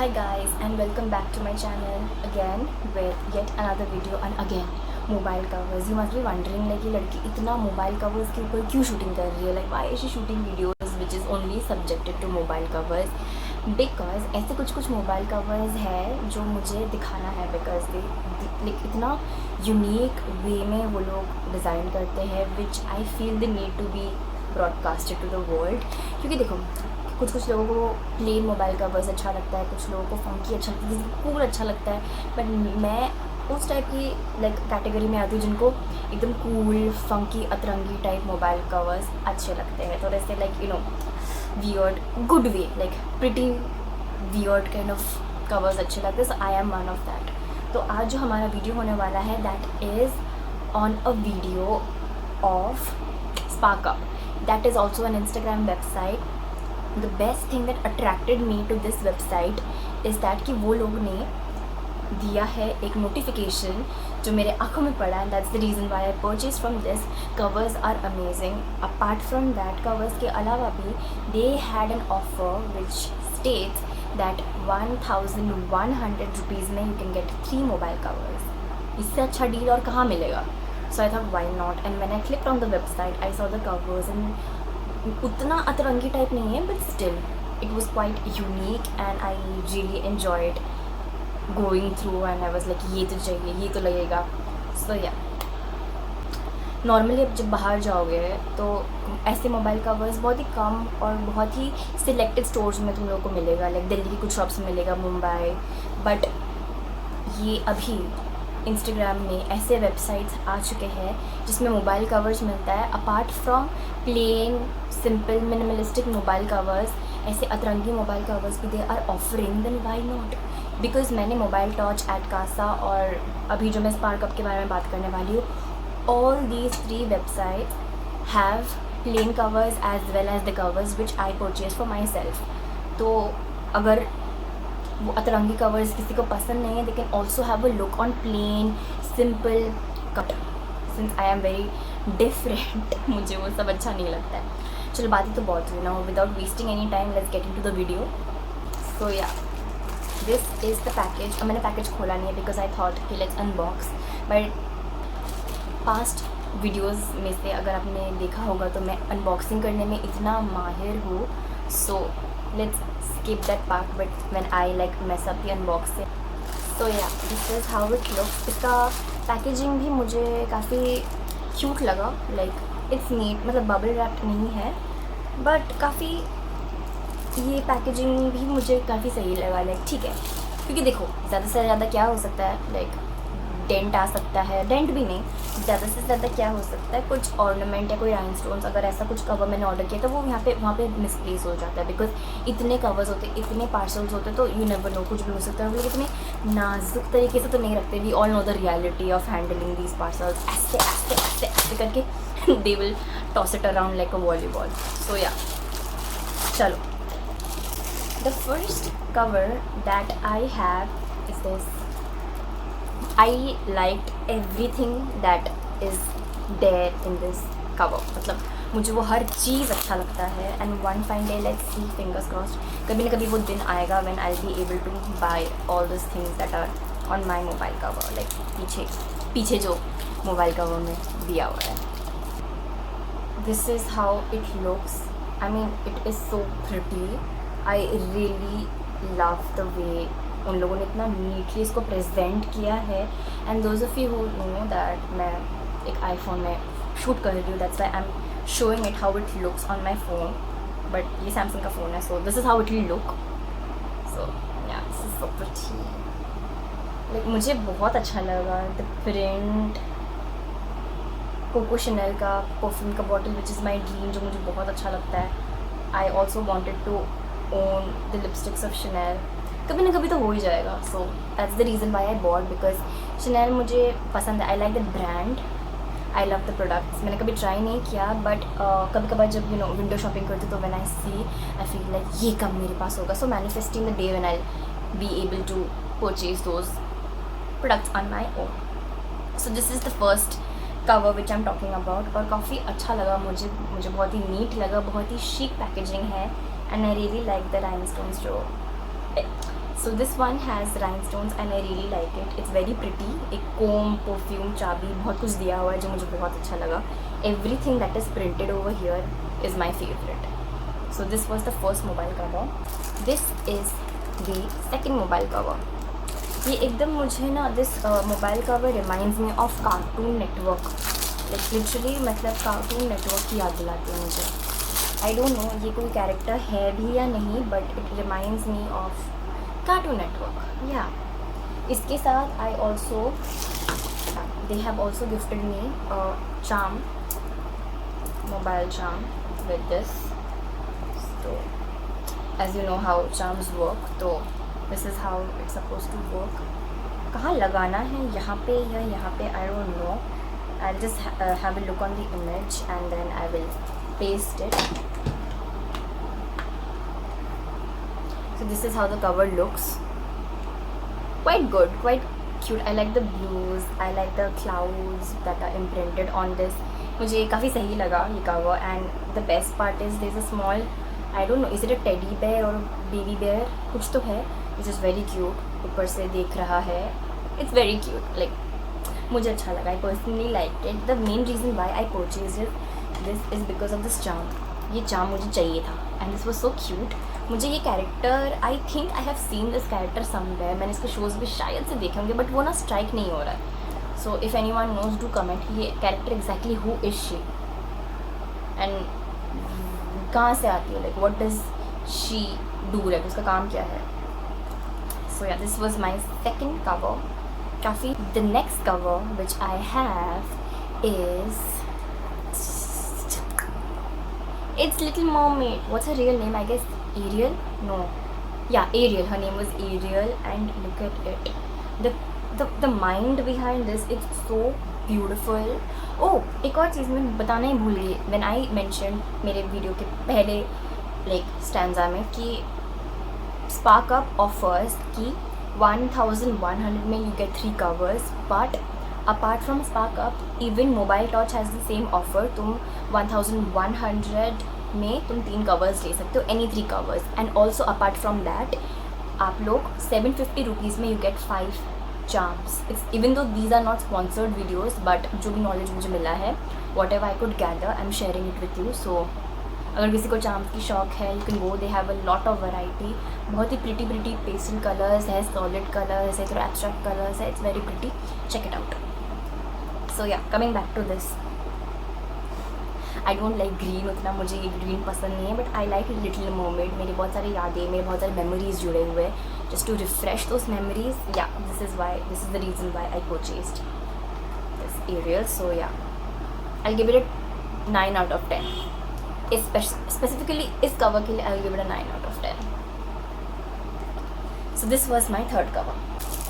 Hi guys and welcome back to my channel again with yet another video and again mobile covers. You must be wondering like ये लड़की इतना mobile covers के ऊपर क्यों shooting कर रही है, like why is she shooting videos which is only subjected to mobile covers? Because ऐसे कुछ mobile covers है जो मुझे दिखाना है because they like इतना unique way में वो लोग design करते हैं which I feel the need to be broadcasted to the world. क्योंकि देखो कुछ लोगों को प्लेन मोबाइल कवर्स अच्छा लगता है, कुछ लोगों को फंकी अच्छा लगता है, किसी को कूल अच्छा लगता है, बट मैं उस टाइप की लाइक कैटेगरी में आती हूँ जिनको एकदम कूल फंकी अतरंगी टाइप मोबाइल कवर्स अच्छे लगते हैं. तो जैसे like weird good way like pretty weird kind of covers अच्छे लगते हैं. So I am one of that. तो आज जो हमारा वीडियो होने वाला है that is on a video of Sparkup. That is also an Instagram website. The best thing that attracted me to this website is that कि वो लोग ने दिया है एक नोटिफिकेशन जो मेरे आँखों में पड़ा and that's the reason why I purchased from this. Covers are amazing. Apart from that covers के अलावा भी they had an offer which states that 1100 rupees में you can get 3 mobile covers. इससे अच्छा डील और कहाँ मिलेगा? So I thought why not, and when I clicked on the website I saw the covers and उतना अतरंगी type नहीं है but still it was quite unique and I really enjoyed going through and I was like ये तो चाहिए, ये तो लगेगा. सो या नॉर्मली अब जब बाहर जाओगे तो ऐसे मोबाइल कवर्स बहुत ही कम और बहुत ही सिलेक्टेड स्टोर्स में तुम लोगों को मिलेगा. लाइक दिल्ली की कुछ शॉप्स में मिलेगा, मुंबई. बट ये अभी इंस्टाग्राम में ऐसे वेबसाइट्स आ चुके हैं जिसमें मोबाइल कवर्स मिलता है. Apart from plain simple minimalistic mobile covers, ऐसे अतरंगी मोबाइल कवर्स भी they are offering. Then why not? Because मैंने मोबाइल टॉर्च, एट कासा और अभी जो मैं स्पार्कअप के बारे में बात करने वाली हूँ, all these 3 websites have plain covers as well as the covers which I purchase for myself. तो अगर वो अतरंगी कवर्स किसी को पसंद नहीं है, they can also have a look on plain simple cut. Since I am very different मुझे वो सब अच्छा नहीं लगता है. चलो बातें तो बहुत हुई ना, without wasting any time let's get into the video. So yeah this is the package. अब मैंने पैकेज खोला नहीं है बिकॉज आई थॉट कि let's unbox. But past videos में से अगर आपने देखा होगा तो मैं अनबॉक्सिंग करने में इतना माहिर हूँ. सो let's skip that part, but when I like mess up the unboxing. So yeah, this is how it looks. इसका पैकेजिंग भी मुझे काफ़ी क्यूट लगा. लाइक इट्स नीट, मतलब बबल रैप्ड नहीं है बट काफ़ी ये पैकेजिंग भी मुझे काफ़ी सही लगा. लाइक ठीक है, क्योंकि देखो ज़्यादा से ज़्यादा क्या हो सकता है, लाइक डेंट आ सकता है, डेंट भी नहीं, ज़्यादा से ज़्यादा क्या हो सकता है, कुछ ऑर्नामेंट या कोई राइनस्टोन्स. अगर ऐसा कुछ कवर मैंने ऑर्डर किया तो वो वहाँ पे मिसप्लेस हो जाता है. बिकॉज इतने कवर्स होते, इतने पार्सल्स होते, तो यू नेवर नो, कुछ भी हो सकता है. वो इतने नाजुक तरीके से तो नहीं रखते. We all know the reality of handling these parcels. ऐसे ऐसे ऐसे ऐसे करके they will toss it around like a volleyball. So yeah चलो, the first cover that I have is this. I liked everything that is there in this cover. मतलब मुझे वो हर चीज़ अच्छा लगता है. and one fine day, let's see, fingers crossed, कभी ना कभी वो दिन आएगा when I'll be able to buy all those things that are on my mobile cover. like पीछे जो मोबाइल कवर में दिया हुआ है. this is how it looks. I mean it is so pretty. I really love the way उन लोगों ने इतना नीटली इसको प्रेजेंट किया है. And those of you who know that मैं एक आईफोन में शूट कर रही हूँ, that's why I am showing it how it looks on my phone. But ये सैमसंग का फ़ोन है, so this is how it will look. So yeah this is so pretty. Like मुझे बहुत अच्छा लगा द प्रिंट. कोको शनेल का perfume का bottle which is my dream, जो मुझे बहुत अच्छा लगता है. I also wanted to own the lipsticks of Chanel. कभी ना कभी तो हो ही जाएगा. So that's the reason why I bought, because Chanel मुझे पसंद है. I like the brand, I love the products. मैंने कभी ट्राई नहीं किया बट कभी कभार जब विंडो शॉपिंग करती हूँ तो when I see I feel like ये कब मेरे पास होगा. So manifesting the day when I be able to purchase those products on my own. So this is the first cover which I am talking about. और काफ़ी अच्छा लगा मुझे बहुत ही नीट लगा, बहुत ही शीक पैकेजिंग है. And I really like the rhinestones जो so this one has rhinestones and I really like it. It's very pretty. एक कोम, परफ्यूम, चाबी, बहुत कुछ दिया हुआ है जो मुझे बहुत अच्छा लगा. Everything that is printed over here is my favourite. So this was the first mobile cover. This is the second mobile cover. ये एकदम मुझे ना this mobile cover reminds me of Cartoon network. Like literally मतलब cartoon network की याद दिलाती है मुझे. आई डोंट नो ये कोई कैरेक्टर है भी या नहीं, but it reminds me of Cartoon Network. Yeah इसके साथ I also they have also gifted me charm, mobile charm with this. तो as you know how charms work, तो this is how it's suppose to work. कहाँ लगाना है, यहाँ पे या यहाँ पे, I don't know. I'll just have a look on the image and then I will paste it. So this is how the cover looks. Quite good, quite cute. I like the blues, I like the clouds that are imprinted on this. मुझे काफ़ी सही लगा ये cover. And the best part is there's a small, I don't know, is it a teddy bear or baby bear, कुछ तो है, which is very cute. ऊपर से देख रहा है. It's very cute. Like मुझे अच्छा लगा. I personally like it. The main reason why I purchase this is because of this charm. ये चार्म मुझे चाहिए था and this was so cute. मुझे ये character, I think I have seen this character somewhere. मैंने इसके shows भी शायद से देखे होंगे, बट वो ना स्ट्राइक नहीं हो रहा है. So if any one knows do comment ये character exactly who is she and कहाँ से आती है, like what does she do, like उसका काम क्या है. So yeah this was my second cover. काफ़ी. The next cover which I have is it's Little Mermaid. What's her real name? I guess Ariel. No, yeah Ariel. Her name was Ariel and look at it. The mind behind this is so beautiful. Oh, एक और चीज़ मैं बताना ही भूल गई. When I mention मेरे video के पहले लाइक स्टैंजा में कि स्पार्क अप ऑफर्स की 1100 में you get 3 covers, but apart from Spark Up, even Mobile Torch has the same offer. तुम 1100 में तुम 3 covers ले सकते हो, any 3 covers. And also apart from that, आप लोग 750 rupees में you get 5 charms. It's even though these are not sponsored videos, but जो भी knowledge मुझे मिला है, whatever I could gather, I'm sharing it with you. So अगर किसी को चार्म्स की शौक है, you can go. They have a lot of variety. बहुत ही प्रिटी पेस्टल कलर्स है, सॉलिड कलर्स है, थोड़ा एब्स्ट्रैक्ट कलर्स है. It's very pretty. Check it out. So yeah, coming back to this. I don't like green उतना, मुझे ये green पसंद नहीं है, but I like Little Mermaid. मेरी बहुत सारी यादें, मेरे बहुत सारे मेमोरीज जुड़े हुए हैं. Just to refresh those memories, yeah this is the reason why I purchased this Ariel. So yeah, I give it a 9 out of 10. Specifically इस कवर के लिए I will give it a 9 out of 10. So this was my third cover.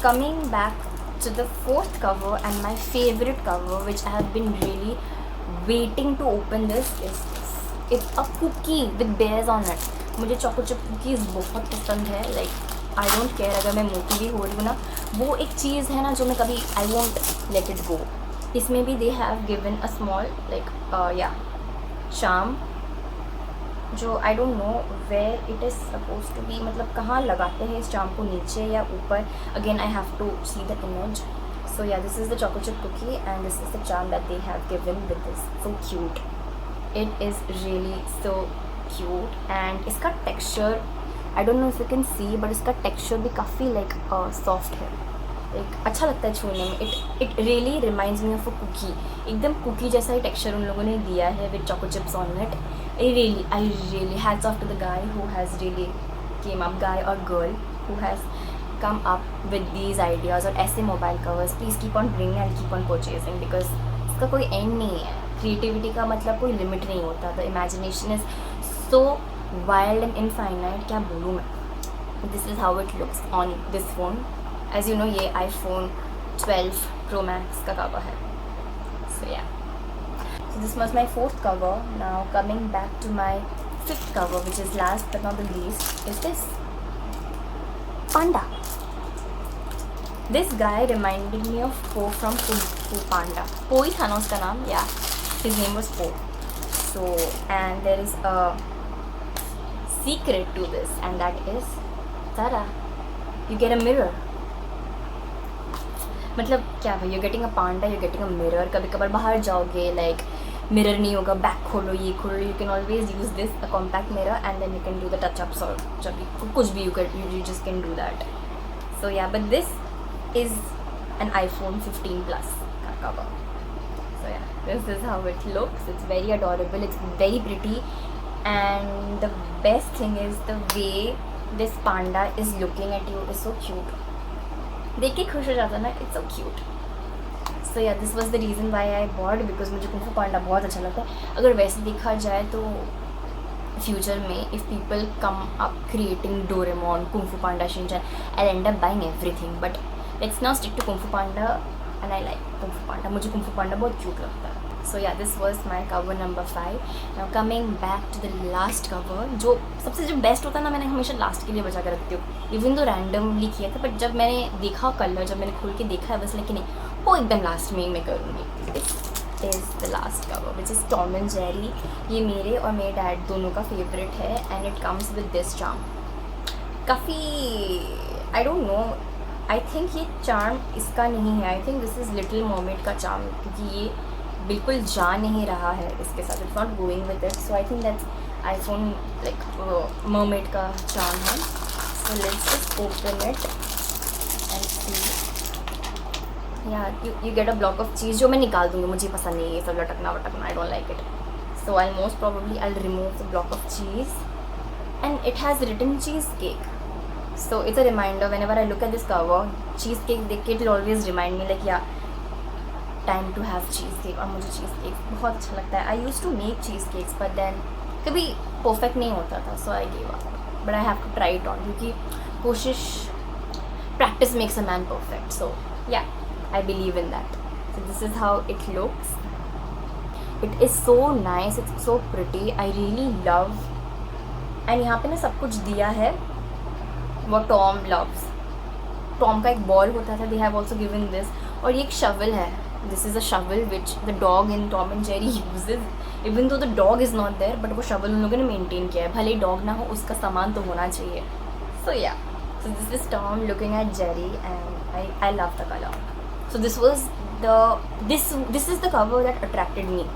Coming back to the fourth cover and my favorite cover, which I have been really waiting to open this, is it's a cookie with bears on it. मुझे choco chip cookies बहुत पसंद है. Like I don't care अगर मैं मोटी भी हो रही हूँ ना, वो एक चीज़ है ना जो मैं कभी I won't let it go. इसमें भी they have given a small like charm जो I don't know where it is suppose to be. मतलब कहाँ लगाते हैं इस चार्म को, नीचे या ऊपर. Again I have to see the image. So yeah, this is the choco chip cookie and this is the charm that they have given with this. So cute. It is really so cute. And इसका texture, I don't know if you can see, but इसका texture भी काफ़ी like soft है. Like अच्छा लगता है छूने में. It really reminds me of a cookie. एकदम कुकी जैसा ही टेक्स्चर उन लोगों ने दिया है with choco chips on it. I really hats off to the guy who has really came up, guy or girl who has come up with these ideas. और ऐसे mobile covers please keep on bringing and keep on purchasing, because इसका कोई and नहीं है. Creativity का मतलब कोई limit नहीं होता. The imagination is so wild and infinite. क्या बोलूँ मैं. This is how it looks on this phone. As you know ये iPhone 12 Pro Max का कवर है. सो या, so this was my fourth cover. Now coming back to my fifth cover, which is last but not the least, is this panda. This guy reminded me of Po from Kung Fu Panda. Po ही था ना उसका नाम. Yeah, his name was Po. So and there is a secret to this, and that is tada. you get a mirror. मतलब क्या भाई, you getting a Panda, you getting a mirror. कभी कभार बाहर जाओगे, लाइक मिरर नहीं होगा, back खोलो, ये खोलो, you can always use this a compact mirror and then you can do the touchups और जब कुछ भी you just can do that. So yeah, but this is an iPhone 15 Plus का cover. So yeah, this is how it looks. It's very adorable, it's very pretty, and the best thing is the way this panda is looking at you is so cute. देख के खुश हो जाता ना, it's so cute. So yeah, this was the reason why I bought, because मुझे kung फू पांडा बहुत अच्छा लगता है. अगर वैसे देखा जाए तो फ्यूचर में if people come up creating Doraemon, kung फू पांडा, Shinchan, I'll end up buying everything. But let's now stick to kung फू पांडा, and I like कुंग फू पांडा. मुझे कुंग फू पांडा बहुत क्यूट लगता है. So yeah, this was my cover number 5. Now coming back to the last cover, जो सबसे जो बेस्ट होता है ना, मैंने हमेशा लास्ट के लिए बचा कर रखती हूँ. इवन तो रैंडमली किया था, बट जब मैंने देखा कलर, जब मैंने खोल के देखा है, बस लेकिन नहीं, वो एकदम लास्ट में मैं करूँगी. This is the last cover which is Tom and Jerry. ये मेरे और मेरे डैड दोनों का फेवरेट है, and it comes with this charm. काफ़ी I don't know, I think ये चार्म इसका नहीं है. I think this is Little Mermaid का चार्म, क्योंकि ये बिल्कुल जा नहीं रहा है इसके साथ. It's not going with it. So I think that's iPhone like mermaid का चार्म है. So let's just open it and see. Yeah you get a block of cheese, जो मैं निकाल दूँगी, मुझे पसंद नहीं है ये सब लटकना वटकना. I don't like it. So I most probably I remove the block of cheese, and it has written cheese cake. So it's a reminder whenever I look at this cover, cheesecake देख के it will always remind me like yeah, time to have cheesecake. और मुझे cheesecake बहुत अच्छा लगता है. I used to make cheesecakes but then कभी perfect नहीं होता था, so I gave up. But I have to try it on, क्योंकि कोशिश, practice makes a man perfect. So yeah, I believe in that. So this is how it looks. It is so nice, it's so pretty. I really love. And यहाँ पे ना सब कुछ दिया है वो टॉम लव्स. टॉम का एक बॉल होता था, they have also given this. और ये एक शवल है. This is a shovel which the dog in Tom and Jerry uses. Even though the dog is not there, but वो शवल उन लोगों ने मेंटेन किया है. भले डॉग ना हो, उसका सामान तो होना चाहिए. सो या, so this is Tom looking at Jerry and I love the colour. So this was this is the cover that attracted मी.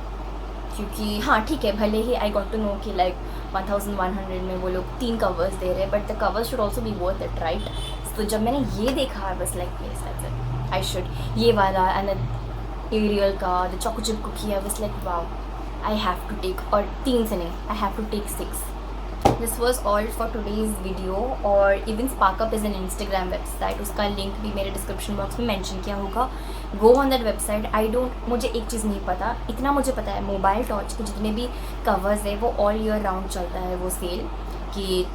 क्योंकि हाँ ठीक है, भले ही आई गॉट टू नो कि लाइक 1100 में वो लोग 3 कवर्स दे रहे हैं, but the covers should also be worth it, right. तो जब मैंने ये देखा, बस like yes that's it, I should. ये वाला एंड एरियल का the choco chip cookie, I was like wow, I have to take. और 3 से नहीं, I have to take 6. This was all for today's video. और even Sparkup is an Instagram website, उसका link भी मेरे description box में मेंशन किया होगा. Go on that website. I don't, मुझे एक चीज़ नहीं पता, इतना मुझे पता है मोबाइल टॉर्च के जितने भी कवर्स है वो ऑल ईयर राउंड चलता है वो सेल, कि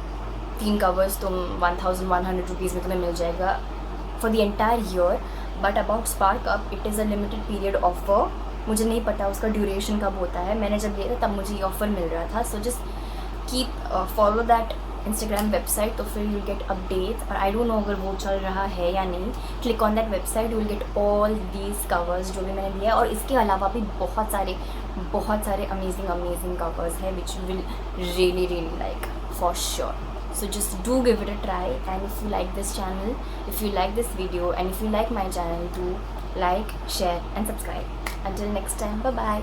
3 कवर्स तुम 1100 रुपीज़ में तुम्हें मिल जाएगा for the entire year. But about Sparkup, it is a limited period offer. मुझे नहीं पता उसका ड्यूरेशन कब होता है. मैंने जब लिया था तब मुझे ये ऑफ़र मिल रहा था. So just keep follow that Instagram website, तो फिर यू विल गेट अपडेट्स. और आई डोंट नो अगर वो चल रहा है या नहीं. Click on that website, you will get all these covers जो भी मैंने दिया है. और इसके अलावा भी बहुत सारे अमेजिंग कवर्स हैं which will really like for sure. So just do give it a try, and if you like this channel, if you like this video, and if you like my channel, do like, share and subscribe. Until next time, bye bye.